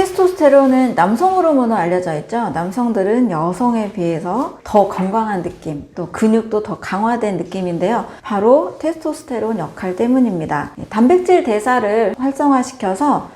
테스토스테론은 남성 호르몬으로 알려져 있죠. 남성들은 여성에 비해서 더 건강한 느낌, 또 근육도 더 강화된 느낌인데요. 바로 테스토스테론 역할 때문입니다. 단백질 대사를 활성화시켜서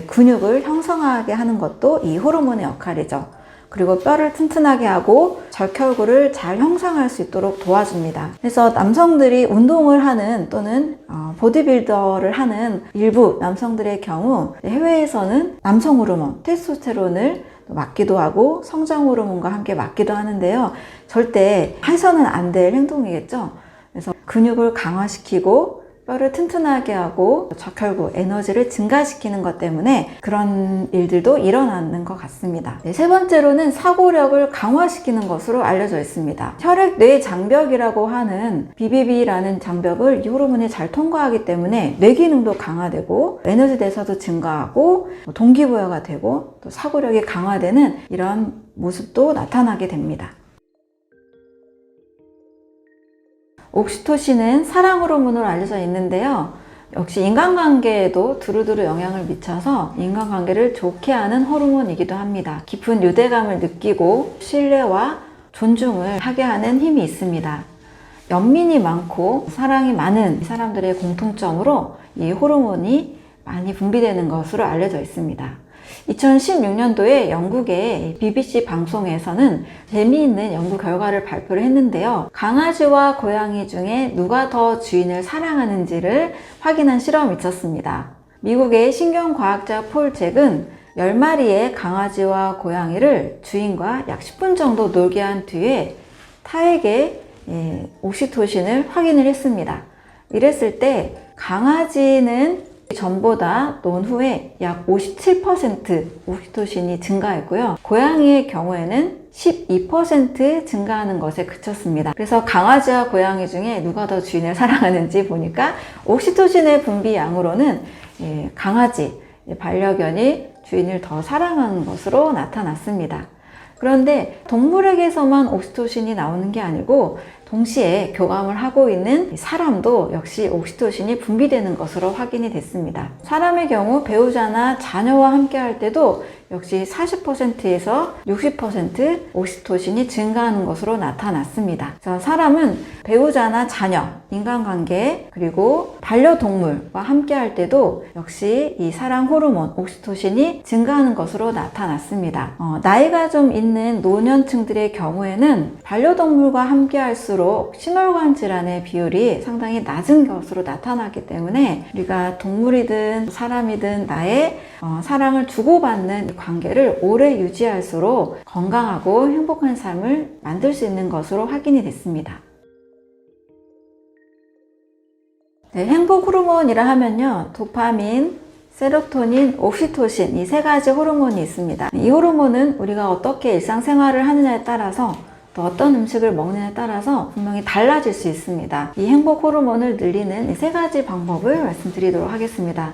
근육을 형성하게 하는 것도 이 호르몬의 역할이죠. 그리고 뼈를 튼튼하게 하고 적혈구를 잘 형성할 수 있도록 도와줍니다. 그래서 남성들이 운동을 하는 또는 보디빌더를 하는 일부 남성들의 경우 해외에서는 남성 호르몬, 테스토스테론을 맞기도 하고 성장 호르몬과 함께 맞기도 하는데요. 절대 해서는 안 될 행동이겠죠. 그래서 근육을 강화시키고 뼈를 튼튼하게 하고 적혈구, 에너지를 증가시키는 것 때문에 그런 일들도 일어나는 것 같습니다. 세 번째로는 사고력을 강화시키는 것으로 알려져 있습니다. 혈액 뇌 장벽이라고 하는 BBB라는 장벽을 이 호르몬이 잘 통과하기 때문에 뇌 기능도 강화되고 에너지 대사도 증가하고 동기부여가 되고 또 사고력이 강화되는 이런 모습도 나타나게 됩니다. 옥시토신은 사랑 호르몬으로 알려져 있는데요. 역시 인간관계에도 두루두루 영향을 미쳐서 인간관계를 좋게 하는 호르몬이기도 합니다. 깊은 유대감을 느끼고 신뢰와 존중을 하게 하는 힘이 있습니다. 연민이 많고 사랑이 많은 사람들의 공통점으로 이 호르몬이 많이 분비되는 것으로 알려져 있습니다. 2016년도에 영국의 BBC 방송에서는 재미있는 연구 결과를 발표를 했는데요. 강아지와 고양이 중에 누가 더 주인을 사랑하는지를 확인한 실험이 있었습니다. 미국의 신경과학자 폴 잭은 10마리의 강아지와 고양이를 주인과 약 10분 정도 놀게 한 뒤에 타에게 옥시토신을 확인을 했습니다. 이랬을 때 강아지는 전보다 논 후에 약 57% 옥시토신이 증가했고요. 고양이의 경우에는 12% 증가하는 것에 그쳤습니다. 그래서 강아지와 고양이 중에 누가 더 주인을 사랑하는지 보니까 옥시토신의 분비량으로는 강아지, 반려견이 주인을 더 사랑하는 것으로 나타났습니다. 그런데 동물에게서만 옥시토신이 나오는 게 아니고 동시에 교감을 하고 있는 사람도 역시 옥시토신이 분비되는 것으로 확인이 됐습니다. 사람의 경우 배우자나 자녀와 함께 할 때도 역시 40%에서 60% 옥시토신이 증가하는 것으로 나타났습니다. 그래서 사람은 배우자나 자녀, 인간관계, 그리고 반려동물과 함께 할 때도 역시 이 사랑 호르몬 옥시토신이 증가하는 것으로 나타났습니다. 나이가 좀 있는 노년층들의 경우에는 반려동물과 함께 할수록 심혈관 질환의 비율이 상당히 낮은 것으로 나타나기 때문에 우리가 동물이든 사람이든 나의 사랑을 주고받는 관계를 오래 유지할수록 건강하고 행복한 삶을 만들 수 있는 것으로 확인이 됐습니다. 행복 호르몬이라 하면요, 도파민, 세로토닌, 옥시토신 이 세 가지 호르몬이 있습니다. 이 호르몬은 우리가 어떻게 일상생활을 하느냐에 따라서 또 어떤 음식을 먹느냐에 따라서 분명히 달라질 수 있습니다. 이 행복 호르몬을 늘리는 이 세 가지 방법을 말씀드리도록 하겠습니다.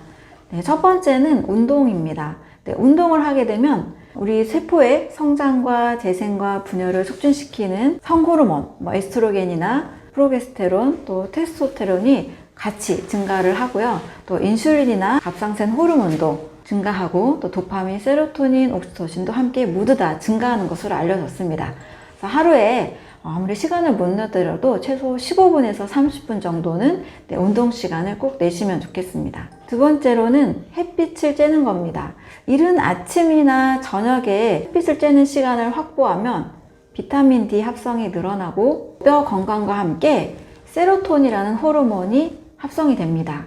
첫 번째는 운동입니다. 운동을 하게 되면 우리 세포의 성장과 재생과 분열을 촉진시키는 성호르몬, 에스트로겐이나 프로게스테론, 또 테스토스테론이 같이 증가를 하고요. 또 인슐린이나 갑상선 호르몬도 증가하고 또 도파민, 세로토닌, 옥시토신도 함께 모두 다 증가하는 것으로 알려졌습니다. 그래서 하루에 아무리 시간을 못 내더라도 최소 15분에서 30분 정도는 운동 시간을 꼭 내시면 좋겠습니다. 두 번째로는 햇빛을 쬐는 겁니다. 이른 아침이나 저녁에 햇빛을 쬐는 시간을 확보하면 비타민 D 합성이 늘어나고 뼈 건강과 함께 세로토닌이라는 호르몬이 합성이 됩니다.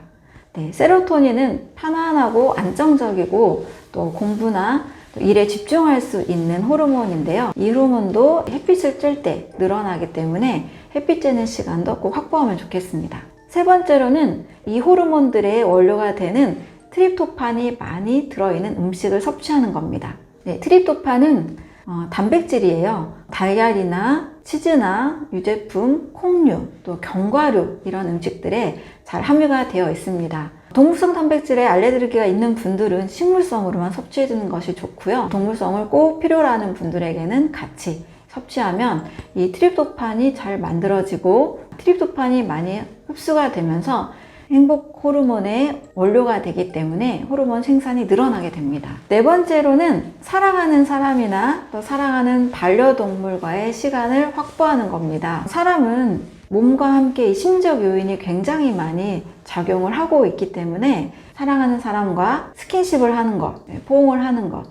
세로토닌은 편안하고 안정적이고 또 공부나 일에 집중할 수 있는 호르몬인데요. 이 호르몬도 햇빛을 쬐을 때 늘어나기 때문에 햇빛 쬐는 시간도 꼭 확보하면 좋겠습니다. 세 번째로는 이 호르몬들의 원료가 되는 트립토판이 많이 들어있는 음식을 섭취하는 겁니다. 트립토판은 단백질이에요. 달걀이나 치즈나 유제품, 콩류, 또 견과류 이런 음식들에 잘 함유가 되어 있습니다. 동물성 단백질에 알레르기가 있는 분들은 식물성으로만 섭취해 주는 것이 좋고요. 동물성을 꼭 필요로 하는 분들에게는 같이 섭취하면 이 트립토판이 잘 만들어지고 트립토판이 많이 흡수가 되면서 행복 호르몬의 원료가 되기 때문에 호르몬 생산이 늘어나게 됩니다. 네 번째로는 사랑하는 사람이나 또 사랑하는 반려동물과의 시간을 확보하는 겁니다. 사람은 몸과 함께 심리적 요인이 굉장히 많이 작용을 하고 있기 때문에 사랑하는 사람과 스킨십을 하는 것, 포옹을 하는 것,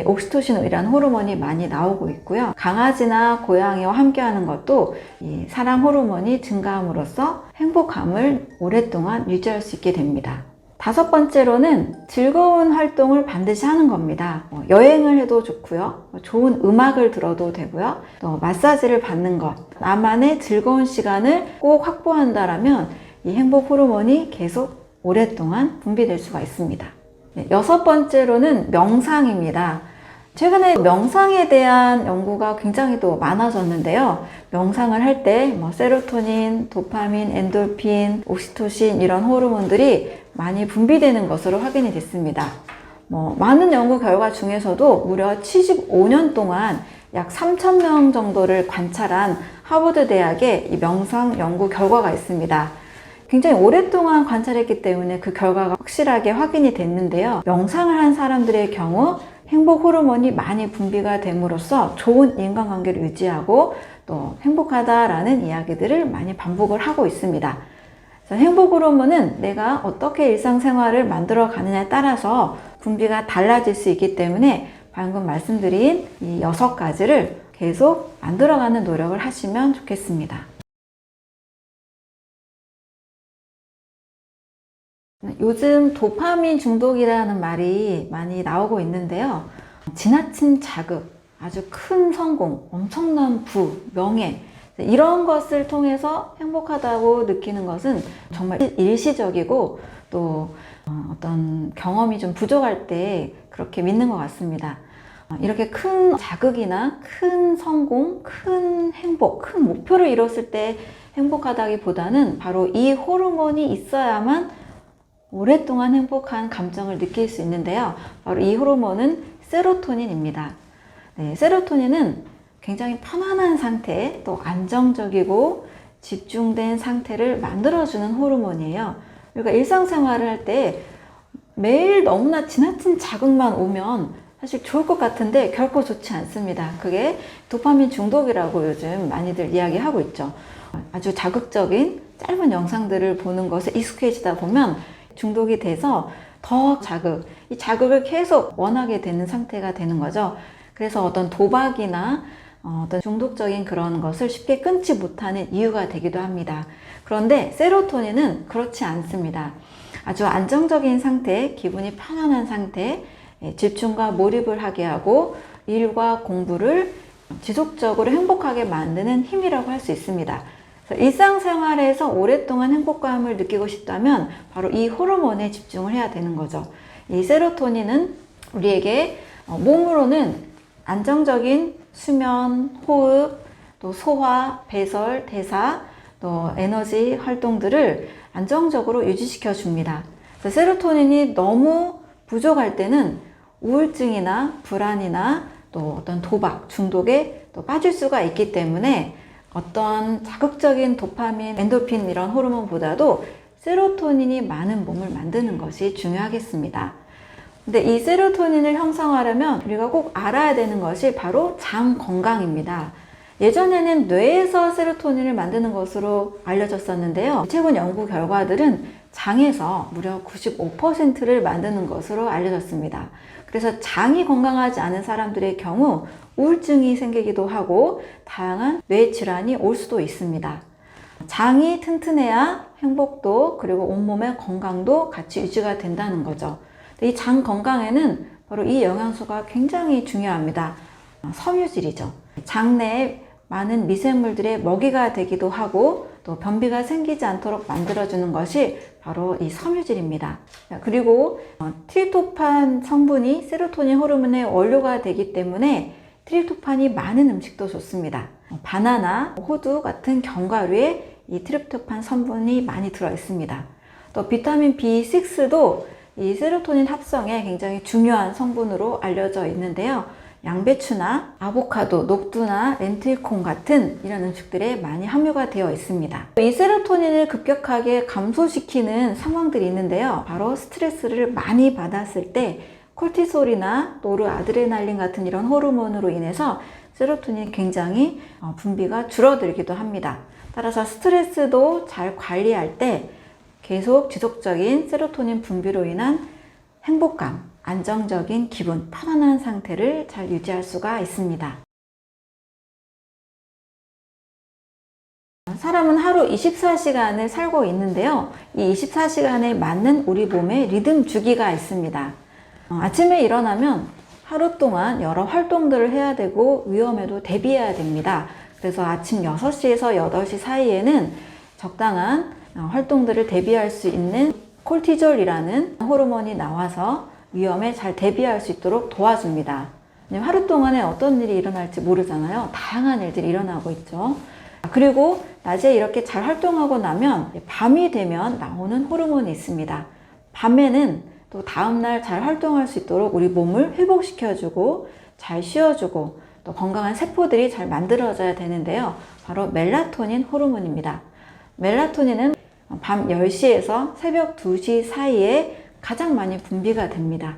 옥시토신이라는 호르몬이 많이 나오고 있고요. 강아지나 고양이와 함께 하는 것도 이 사랑 호르몬이 증가함으로써 행복감을 오랫동안 유지할 수 있게 됩니다. 다섯 번째로는 즐거운 활동을 반드시 하는 겁니다. 여행을 해도 좋고요. 좋은 음악을 들어도 되고요. 또 마사지를 받는 것. 나만의 즐거운 시간을 꼭 확보한다라면 이 행복 호르몬이 계속 오랫동안 분비될 수가 있습니다. 여섯 번째로는 명상입니다. 최근에 명상에 대한 연구가 굉장히 또 많아졌는데요. 명상을 할 때 세로토닌, 도파민, 엔돌핀, 옥시토신 이런 호르몬들이 많이 분비되는 것으로 확인이 됐습니다. 많은 연구 결과 중에서도 무려 75년 동안 약 3,000명 정도를 관찰한 하버드 대학의 이 명상 연구 결과가 있습니다. 굉장히 오랫동안 관찰했기 때문에 그 결과가 확실하게 확인이 됐는데요. 명상을 한 사람들의 경우 행복 호르몬이 많이 분비가 됨으로써 좋은 인간관계를 유지하고 또 행복하다라는 이야기들을 많이 반복을 하고 있습니다. 그래서 행복 호르몬은 내가 어떻게 일상생활을 만들어 가느냐에 따라서 분비가 달라질 수 있기 때문에 방금 말씀드린 이 6가지를 계속 만들어가는 노력을 하시면 좋겠습니다. 요즘 도파민 중독이라는 말이 많이 나오고 있는데요. 지나친 자극, 아주 큰 성공, 엄청난 부, 명예 이런 것을 통해서 행복하다고 느끼는 것은 정말 일시적이고 또 어떤 경험이 좀 부족할 때 그렇게 믿는 것 같습니다. 이렇게 큰 자극이나 큰 성공, 큰 행복, 큰 목표를 이뤘을 때 행복하다기보다는 바로 이 호르몬이 있어야만 오랫동안 행복한 감정을 느낄 수 있는데요. 바로 이 호르몬은 세로토닌입니다. 세로토닌은 굉장히 편안한 상태, 또 안정적이고 집중된 상태를 만들어주는 호르몬이에요. 그러니까 일상생활을 할 때 매일 너무나 지나친 자극만 오면 사실 좋을 것 같은데 결코 좋지 않습니다. 그게 도파민 중독이라고 요즘 많이들 이야기하고 있죠. 아주 자극적인 짧은 영상들을 보는 것에 익숙해지다 보면 중독이 돼서 더 이 자극을 계속 원하게 되는 상태가 되는 거죠. 그래서 어떤 도박이나 어떤 중독적인 그런 것을 쉽게 끊지 못하는 이유가 되기도 합니다. 그런데 세로토닌은 그렇지 않습니다. 아주 안정적인 상태, 기분이 편안한 상태, 집중과 몰입을 하게 하고 일과 공부를 지속적으로 행복하게 만드는 힘이라고 할 수 있습니다. 일상생활에서 오랫동안 행복감을 느끼고 싶다면 바로 이 호르몬에 집중을 해야 되는 거죠. 이 세로토닌은 우리에게 몸으로는 안정적인 수면, 호흡, 또 소화, 배설, 대사, 또 에너지 활동들을 안정적으로 유지시켜 줍니다. 그래서 세로토닌이 너무 부족할 때는 우울증이나 불안이나 또 어떤 도박, 중독에 또 빠질 수가 있기 때문에 어떤 자극적인 도파민, 엔도핀 이런 호르몬보다도 세로토닌이 많은 몸을 만드는 것이 중요하겠습니다. 근데 이 세로토닌을 형성하려면 우리가 꼭 알아야 되는 것이 바로 장 건강입니다. 예전에는 뇌에서 세로토닌을 만드는 것으로 알려졌었는데요. 최근 연구 결과들은 장에서 무려 95%를 만드는 것으로 알려졌습니다. 그래서 장이 건강하지 않은 사람들의 경우 우울증이 생기기도 하고 다양한 뇌 질환이 올 수도 있습니다. 장이 튼튼해야 행복도 그리고 온몸의 건강도 같이 유지가 된다는 거죠. 이 장 건강에는 바로 이 영양소가 굉장히 중요합니다. 섬유질이죠. 장 내에 많은 미생물들의 먹이가 되기도 하고 또 변비가 생기지 않도록 만들어주는 것이 바로 이 섬유질입니다. 그리고 트립토판 성분이 세로토닌 호르몬의 원료가 되기 때문에 트립토판이 많은 음식도 좋습니다. 바나나, 호두 같은 견과류에 이 트립토판 성분이 많이 들어 있습니다. 또 비타민 B6도 이 세로토닌 합성에 굉장히 중요한 성분으로 알려져 있는데요. 양배추나 아보카도, 녹두나 렌틸콩 같은 이런 음식들에 많이 함유가 되어 있습니다. 이 세로토닌을 급격하게 감소시키는 상황들이 있는데요. 바로 스트레스를 많이 받았을 때 콜티솔이나 노르아드레날린 같은 이런 호르몬으로 인해서 세로토닌이 굉장히 분비가 줄어들기도 합니다. 따라서 스트레스도 잘 관리할 때 계속 지속적인 세로토닌 분비로 인한 행복감, 안정적인 기분, 편안한 상태를 잘 유지할 수가 있습니다. 사람은 하루 24시간을 살고 있는데요. 이 24시간에 맞는 우리 몸의 리듬 주기가 있습니다. 아침에 일어나면 하루 동안 여러 활동들을 해야 되고 위험에도 대비해야 됩니다. 그래서 아침 6시에서 8시 사이에는 적당한 활동들을 대비할 수 있는 콜티졸이라는 호르몬이 나와서 위험에 잘 대비할 수 있도록 도와줍니다. 하루 동안에 어떤 일이 일어날지 모르잖아요. 다양한 일들이 일어나고 있죠. 그리고 낮에 이렇게 잘 활동하고 나면 밤이 되면 나오는 호르몬이 있습니다. 밤에는 또 다음날 잘 활동할 수 있도록 우리 몸을 회복시켜주고 잘 쉬어주고 또 건강한 세포들이 잘 만들어져야 되는데요. 바로 멜라토닌 호르몬입니다. 멜라토닌은 밤 10시에서 새벽 2시 사이에 가장 많이 분비가 됩니다.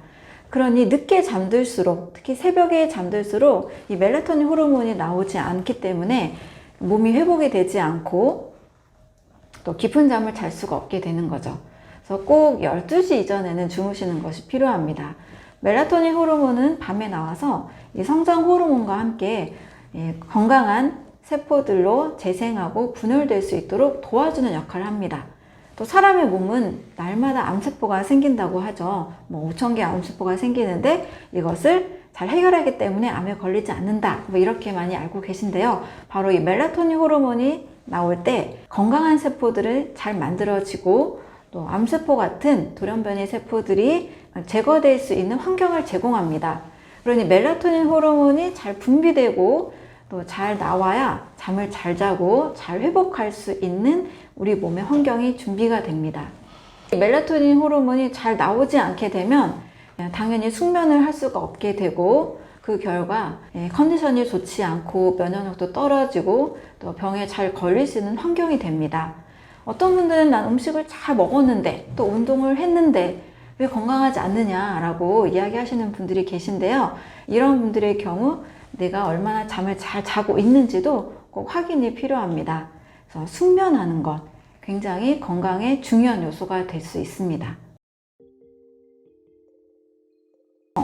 그러니 늦게 잠들수록, 특히 새벽에 잠들수록 이 멜라토닌 호르몬이 나오지 않기 때문에 몸이 회복이 되지 않고 또 깊은 잠을 잘 수가 없게 되는 거죠. 그래서 꼭 12시 이전에는 주무시는 것이 필요합니다. 멜라토닌 호르몬은 밤에 나와서 이 성장 호르몬과 함께 건강한 세포들로 재생하고 분열될 수 있도록 도와주는 역할을 합니다. 또 사람의 몸은 날마다 암세포가 생긴다고 하죠. 5,000개 암세포가 생기는데 이것을 잘 해결하기 때문에 암에 걸리지 않는다. 이렇게 많이 알고 계신데요. 바로 이 멜라토닌 호르몬이 나올 때 건강한 세포들을 잘 만들어지고 또 암세포 같은 돌연변이 세포들이 제거될 수 있는 환경을 제공합니다. 그러니 멜라토닌 호르몬이 잘 분비되고 또 잘 나와야 잠을 잘 자고 잘 회복할 수 있는 우리 몸의 환경이 준비가 됩니다. 멜라토닌 호르몬이 잘 나오지 않게 되면 당연히 숙면을 할 수가 없게 되고 그 결과 컨디션이 좋지 않고 면역력도 떨어지고 또 병에 잘 걸릴 수 있는 환경이 됩니다. 어떤 분들은 난 음식을 잘 먹었는데 또 운동을 했는데 왜 건강하지 않느냐라고 이야기하시는 분들이 계신데요. 이런 분들의 경우 내가 얼마나 잠을 잘 자고 있는지도 꼭 확인이 필요합니다. 그래서 숙면하는 것 굉장히 건강에 중요한 요소가 될 수 있습니다.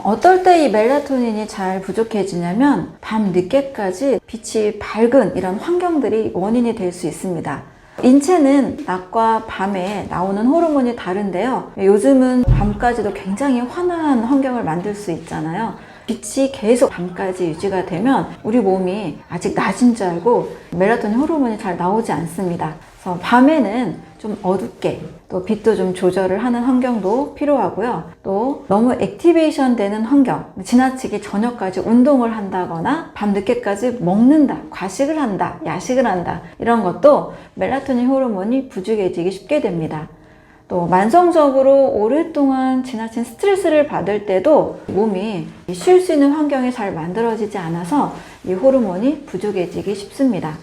어떨 때 이 멜라토닌이 잘 부족해지냐면 밤 늦게까지 빛이 밝은 이런 환경들이 원인이 될 수 있습니다. 인체는 낮과 밤에 나오는 호르몬이 다른데요. 요즘은 밤까지도 굉장히 환한 환경을 만들 수 있잖아요. 빛이 계속 밤까지 유지가 되면 우리 몸이 아직 낮인 줄 알고 멜라토닌 호르몬이 잘 나오지 않습니다. 그래서 밤에는 좀 어둡게 또 빛도 좀 조절을 하는 환경도 필요하고요. 또 너무 액티베이션 되는 환경, 지나치게 저녁까지 운동을 한다거나 밤늦게까지 먹는다, 과식을 한다, 야식을 한다 이런 것도 멜라토닌 호르몬이 부족해지기 쉽게 됩니다. 또 만성적으로 오랫동안 지나친 스트레스를 받을 때도 몸이 쉴 수 있는 환경이 잘 만들어지지 않아서 이 호르몬이 부족해지기 쉽습니다.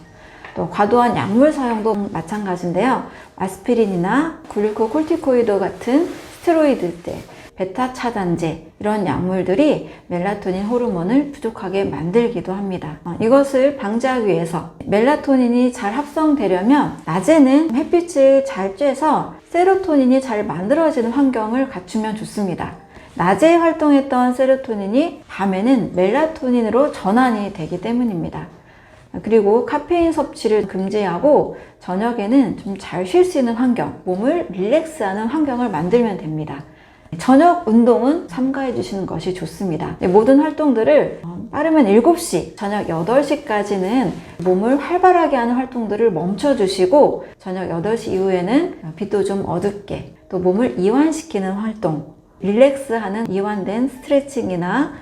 또 과도한 약물 사용도 마찬가지인데요. 아스피린이나 글루코콜티코이드 같은 스테로이드제, 베타 차단제 이런 약물들이 멜라토닌 호르몬을 부족하게 만들기도 합니다. 이것을 방지하기 위해서 멜라토닌이 잘 합성되려면 낮에는 햇빛을 잘 쬐서 세로토닌이 잘 만들어지는 환경을 갖추면 좋습니다. 낮에 활동했던 세로토닌이 밤에는 멜라토닌으로 전환이 되기 때문입니다. 그리고 카페인 섭취를 금지하고 저녁에는 좀 잘 쉴 수 있는 환경, 몸을 릴렉스하는 환경을 만들면 됩니다. 저녁 운동은 삼가해 주시는 것이 좋습니다. 모든 활동들을 빠르면 7시, 저녁 8시까지는 몸을 활발하게 하는 활동들을 멈춰 주시고 저녁 8시 이후에는 빛도 좀 어둡게 또 몸을 이완시키는 활동, 릴렉스하는 이완된 스트레칭이나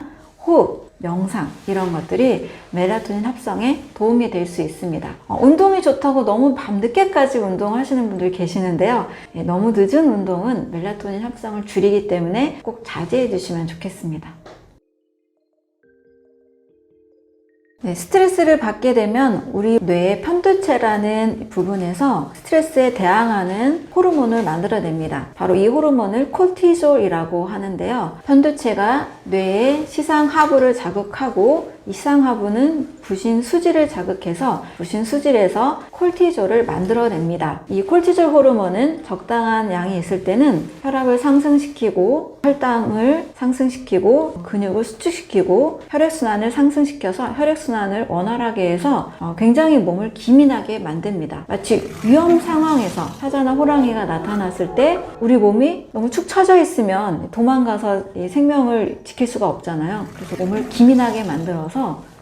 호흡, 명상 이런 것들이 멜라토닌 합성에 도움이 될 수 있습니다. 운동이 좋다고 너무 밤늦게까지 운동하시는 분들 계시는데요. 너무 늦은 운동은 멜라토닌 합성을 줄이기 때문에 꼭 자제해 주시면 좋겠습니다. 네, 스트레스를 받게 되면 우리 뇌의 편두체라는 부분에서 스트레스에 대항하는 호르몬을 만들어냅니다. 바로 이 호르몬을 콜티졸이라고 하는데요. 편두체가 뇌의 시상하부를 자극하고 이 시상하부는 부신수지를 자극해서 부신수질에서 콜티졸을 만들어냅니다. 이 콜티졸 호르몬은 적당한 양이 있을 때는 혈압을 상승시키고 혈당을 상승시키고 근육을 수축시키고 혈액순환을 상승시켜서 혈액순환을 원활하게 해서 굉장히 몸을 기민하게 만듭니다. 마치 위험 상황에서 사자나 호랑이가 나타났을 때 우리 몸이 너무 축 처져 있으면 도망가서 생명을 지킬 수가 없잖아요. 그래서 몸을 기민하게 만들어서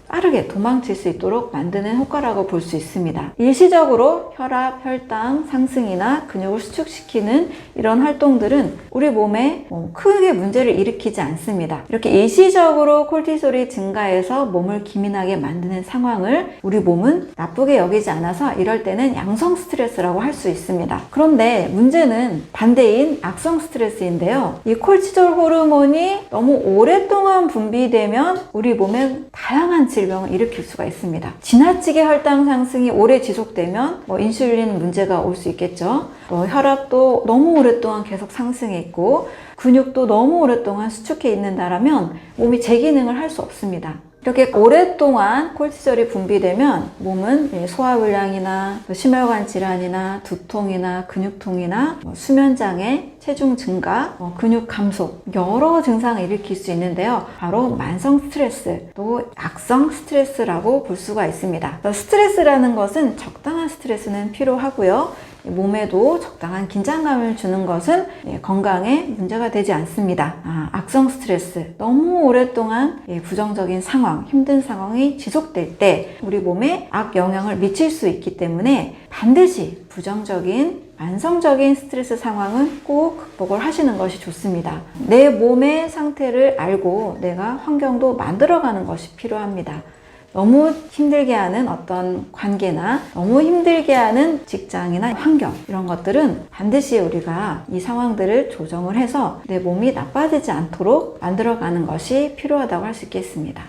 빠르게 도망칠 수 있도록 만드는 효과라고 볼 수 있습니다. 일시적으로 혈압, 혈당 상승이나 근육을 수축시키는 이런 활동들은 우리 몸에 크게 문제를 일으키지 않습니다. 이렇게 일시적으로 콜티솔이 증가해서 몸을 기민하게 만드는 상황을 우리 몸은 나쁘게 여기지 않아서 이럴 때는 양성 스트레스라고 할 수 있습니다. 그런데 문제는 반대인 악성 스트레스인데요. 이 콜티솔 호르몬이 너무 오랫동안 분비되면 우리 몸에 다양한 질병을 일으킬 수가 있습니다. 지나치게 혈당 상승이 오래 지속되면 인슐린 문제가 올 수 있겠죠. 또 혈압도 너무 오랫동안 계속 상승해 있고 근육도 너무 오랫동안 수축해 있는다라면 몸이 제 기능을 할 수 없습니다. 이렇게 오랫동안 콜티솔이 분비되면 몸은 소화불량이나 심혈관 질환이나 두통이나 근육통이나 수면장애, 체중 증가, 근육 감소 여러 증상을 일으킬 수 있는데요. 바로 만성 스트레스, 또 악성 스트레스라고 볼 수가 있습니다. 스트레스라는 것은 적당한 스트레스는 필요하고요. 몸에도 적당한 긴장감을 주는 것은 건강에 문제가 되지 않습니다. 악성 스트레스, 너무 오랫동안 부정적인 상황, 힘든 상황이 지속될 때 우리 몸에 악영향을 미칠 수 있기 때문에 반드시 부정적인 만성적인 스트레스 상황은 꼭 극복을 하시는 것이 좋습니다. 내 몸의 상태를 알고 내가 환경도 만들어가는 것이 필요합니다. 너무 힘들게 하는 어떤 관계나 너무 힘들게 하는 직장이나 환경 이런 것들은 반드시 우리가 이 상황들을 조정을 해서 내 몸이 나빠지지 않도록 만들어가는 것이 필요하다고 할 수 있겠습니다.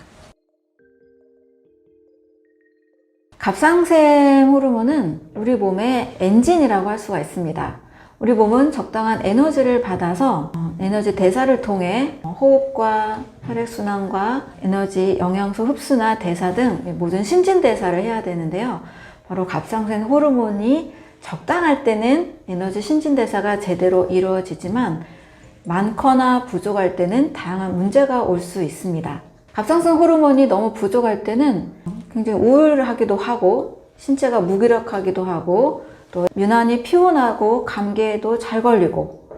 갑상샘 호르몬은 우리 몸의 엔진이라고 할 수가 있습니다. 우리 몸은 적당한 에너지를 받아서 에너지 대사를 통해 호흡과 혈액순환과 에너지 영양소 흡수나 대사 등 모든 신진대사를 해야 되는데요. 바로 갑상샘 호르몬이 적당할 때는 에너지 신진대사가 제대로 이루어지지만 많거나 부족할 때는 다양한 문제가 올 수 있습니다. 갑상샘 호르몬이 너무 부족할 때는 굉장히 우울하기도 하고 신체가 무기력하기도 하고 또 유난히 피곤하고 감기에도 잘 걸리고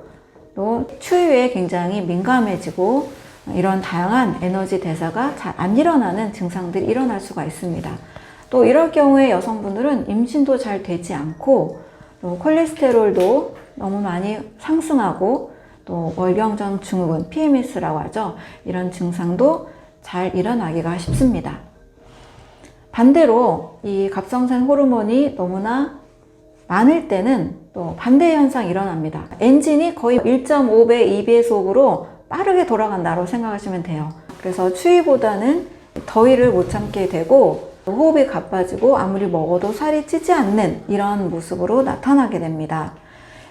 또 추위에 굉장히 민감해지고 이런 다양한 에너지 대사가 잘 안 일어나는 증상들이 일어날 수가 있습니다. 또 이럴 경우에 여성분들은 임신도 잘 되지 않고 또 콜레스테롤도 너무 많이 상승하고 또 월경정 증후군, PMS라고 하죠. 이런 증상도 잘 일어나기가 쉽습니다. 반대로 이 갑상샘 호르몬이 너무나 많을 때는 또 반대의 현상이 일어납니다. 엔진이 거의 1.5배, 2배속으로 빠르게 돌아간다고 생각하시면 돼요. 그래서 추위보다는 더위를 못 참게 되고 호흡이 가빠지고 아무리 먹어도 살이 찌지 않는 이런 모습으로 나타나게 됩니다.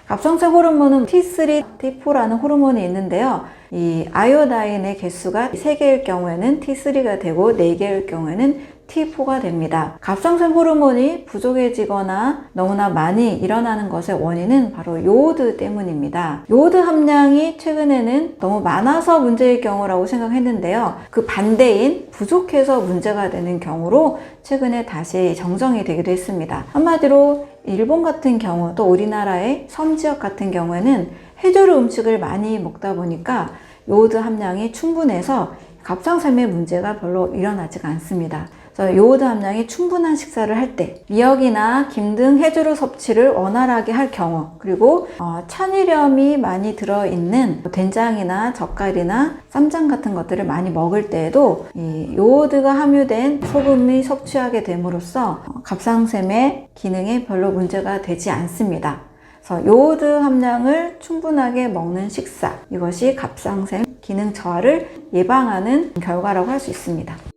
갑상샘 호르몬은 T3, T4라는 호르몬이 있는데요. 이 아이오다인의 개수가 3개일 경우에는 T3가 되고 4개일 경우에는 T4가 됩니다. 갑상샘 호르몬이 부족해지거나 너무나 많이 일어나는 것의 원인은 바로 요오드 때문입니다. 요오드 함량이 최근에는 너무 많아서 문제일 경우라고 생각했는데요. 그 반대인 부족해서 문제가 되는 경우로 최근에 다시 정정이 되기도 했습니다. 한마디로 일본 같은 경우 또 우리나라의 섬지역 같은 경우에는 해조류 음식을 많이 먹다 보니까 요오드 함량이 충분해서 갑상샘의 문제가 별로 일어나지가 않습니다. 그래서 요오드 함량이 충분한 식사를 할 때 미역이나 김 등 해조류 섭취를 원활하게 할 경우 그리고 천일염이 많이 들어있는 된장이나 젓갈이나 쌈장 같은 것들을 많이 먹을 때에도 이 요오드가 함유된 소금이 섭취하게 됨으로써 갑상샘의 기능에 별로 문제가 되지 않습니다. 그래서 요오드 함량을 충분하게 먹는 식사 이것이 갑상샘 기능 저하를 예방하는 결과라고 할 수 있습니다.